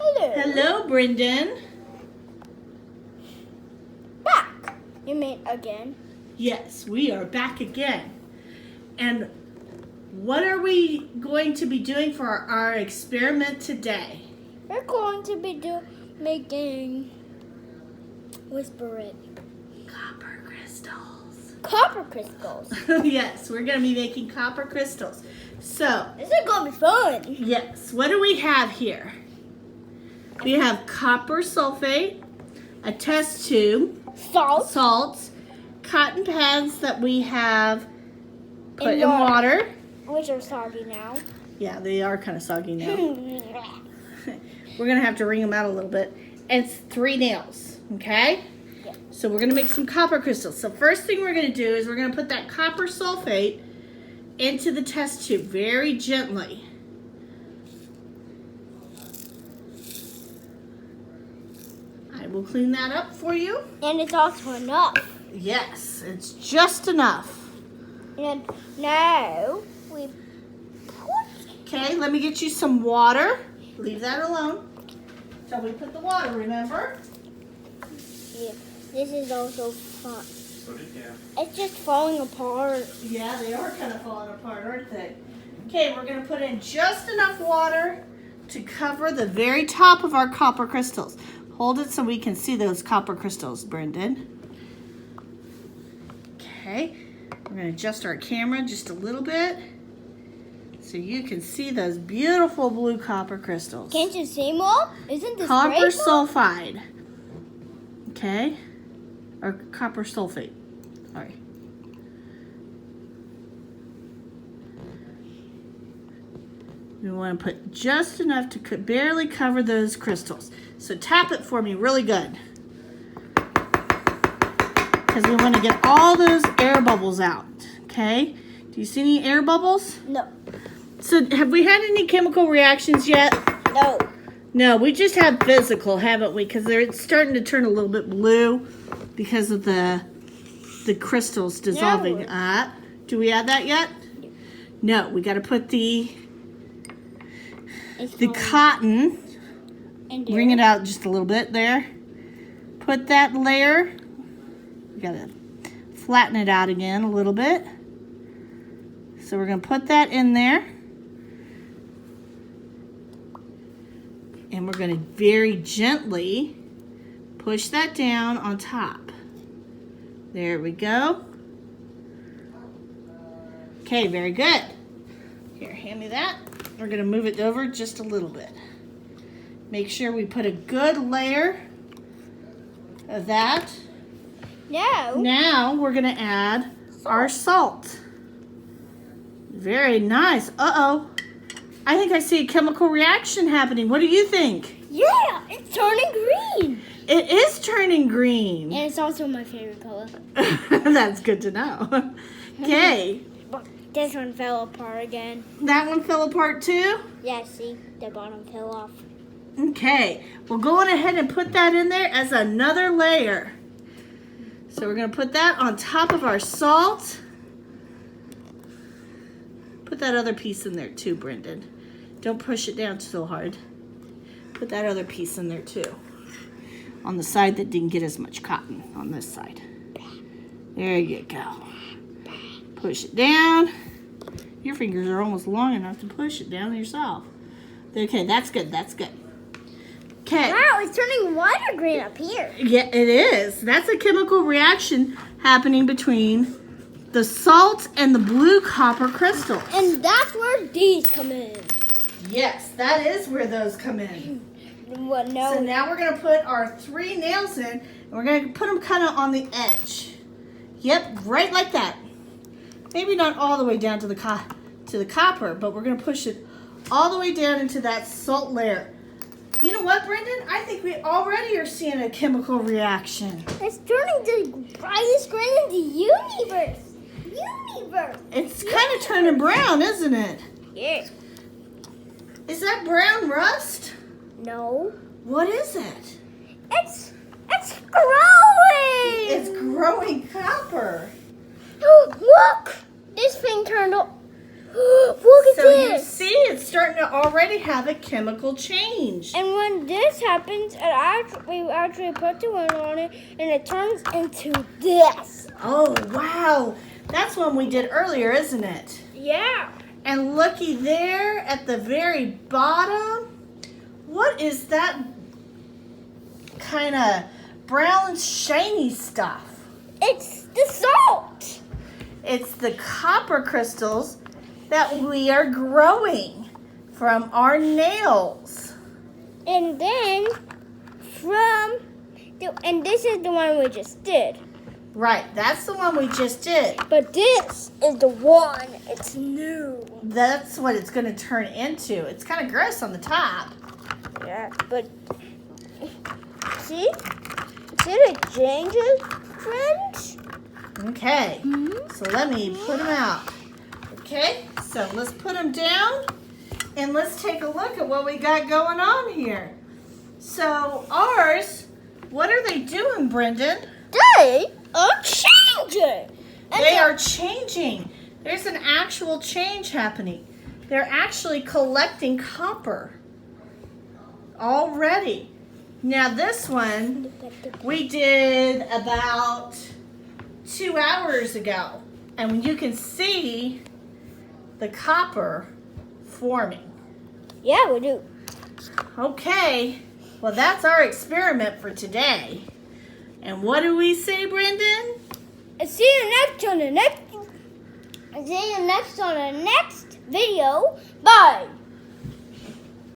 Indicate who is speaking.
Speaker 1: Hello.
Speaker 2: Hello, Brendan.
Speaker 1: Back. You mean again?
Speaker 2: Yes, we are back again. And what are we going to be doing for our experiment today?
Speaker 1: We're going to be making whisper it.
Speaker 2: Copper crystals.
Speaker 1: Copper crystals.
Speaker 2: Yes, we're going to be making copper crystals. So,
Speaker 1: This is gonna be fun.
Speaker 2: yes, what do we have here? We have copper sulfate, a test tube,
Speaker 1: Salt.
Speaker 2: salts, cotton pads that we have put
Speaker 1: In
Speaker 2: in water.
Speaker 1: Which are soggy now.
Speaker 2: Yeah, they are kind of soggy now. We're going to have to wring them out a little bit. And it's 3 nails, okay?
Speaker 1: Yeah.
Speaker 2: So we're going to make some copper crystals. So first thing we're going to do is we're going to put that copper sulfate into the test tube very gently. I will clean that up for you.
Speaker 1: And it's also enough.
Speaker 2: Yes, it's just enough.
Speaker 1: And now we put
Speaker 2: Okay, let me get you some water. Leave that alone. So we put the water, remember?
Speaker 1: yeah, this is also fun. It's just falling apart.
Speaker 2: Yeah, they are kind of falling apart, aren't they? Okay, we're going to put in just enough water to cover the very top of our copper crystals. Hold it so we can see those copper crystals, Brendan. Okay, we're going to adjust our camera just a little bit so you can see those beautiful blue copper crystals.
Speaker 1: Can't you see more? Isn't this
Speaker 2: Copper
Speaker 1: great?
Speaker 2: sulfide. Okay, or copper sulfate. Sorry. We want to put just enough to barely cover those crystals. So tap it for me really good. Because we want to get all those air bubbles out. Okay? Do you see any air bubbles?
Speaker 1: No.
Speaker 2: So have we had any chemical reactions yet?
Speaker 1: No.
Speaker 2: No, we just have physical, haven't we? Because they're starting to turn a little bit blue because of the crystals dissolving up. Do we add that yet? No, we got to put the cotton, bring it out just a little bit there. Put that layer, we got to flatten it out again a little bit. So we're going to put that in there. And we're going to very gently push that down on top. There we go. Okay, very good. Here, hand me that. We're going to move it over just a little bit. Make sure we put a good layer of that.
Speaker 1: No.
Speaker 2: Now we're going to add our salt. Very nice. Uh-oh. I think I see a chemical reaction happening. What do you think?
Speaker 1: Yeah, it's turning green.
Speaker 2: It is turning green.
Speaker 1: And it's also my favorite color.
Speaker 2: That's good to know. Okay.
Speaker 1: This one fell apart again.
Speaker 2: That one fell apart too?
Speaker 1: Yeah, see? The bottom fell off.
Speaker 2: Okay. We'll go on ahead and put that in there as another layer. So we're going to put that on top of our salt. Put that other piece in there too, Brendan. Don't push it down so hard. Put that other piece in there too. On the side that didn't get as much cotton on this side. There you go. Push it down. Your fingers are almost long enough to push it down yourself. Okay, that's good. That's good. Okay.
Speaker 1: Wow, it's turning white or green up here.
Speaker 2: Yeah, it is. That's a chemical reaction happening between the salt and the blue copper crystals.
Speaker 1: And that's where these come in.
Speaker 2: Yes, that is where those come in.
Speaker 1: What? No.
Speaker 2: So now we're going to put our 3 nails in, and we're going to put them kind of on the edge. Yep, right like that. Maybe not all the way down to the copper, but we're going to push it all the way down into that salt layer. You know what, Brendan? I think we already are seeing a chemical reaction.
Speaker 1: It's turning the brightest green in the universe.
Speaker 2: It's kind of turning brown, isn't it?
Speaker 1: Yeah.
Speaker 2: Is that brown rust?
Speaker 1: No.
Speaker 2: What is it?
Speaker 1: It's growing.
Speaker 2: It's growing copper.
Speaker 1: Oh, look! This thing turned Look at
Speaker 2: So you
Speaker 1: this.
Speaker 2: see, it's starting to already have a chemical change.
Speaker 1: And when this happens, we actually put the one on it, and it turns into this.
Speaker 2: Oh, wow. That's one we did earlier, isn't it?
Speaker 1: Yeah.
Speaker 2: And looky there at the very bottom. What is that kind of brown shiny stuff?
Speaker 1: It's the salt.
Speaker 2: It's the copper crystals that we are growing from our nails.
Speaker 1: And then and this is the one we just did.
Speaker 2: Right, that's the one we just did.
Speaker 1: But this is the one. It's new.
Speaker 2: That's what it's going to turn into. It's kind of gross on the top.
Speaker 1: Yeah, but see it changes, friends?
Speaker 2: Okay, so let me put them out. Okay, so let's put them down and let's take a look at what we got going on here. So ours, what are they doing, Brendan?
Speaker 1: They are changing.
Speaker 2: They are changing. There's an actual change happening. They're actually collecting copper already. Now this one we did about 2 hours ago. And you can see the copper forming.
Speaker 1: Yeah, we do.
Speaker 2: Okay, well that's our experiment for today. And what do we say, Brendan?
Speaker 1: See you next on the next video. Bye.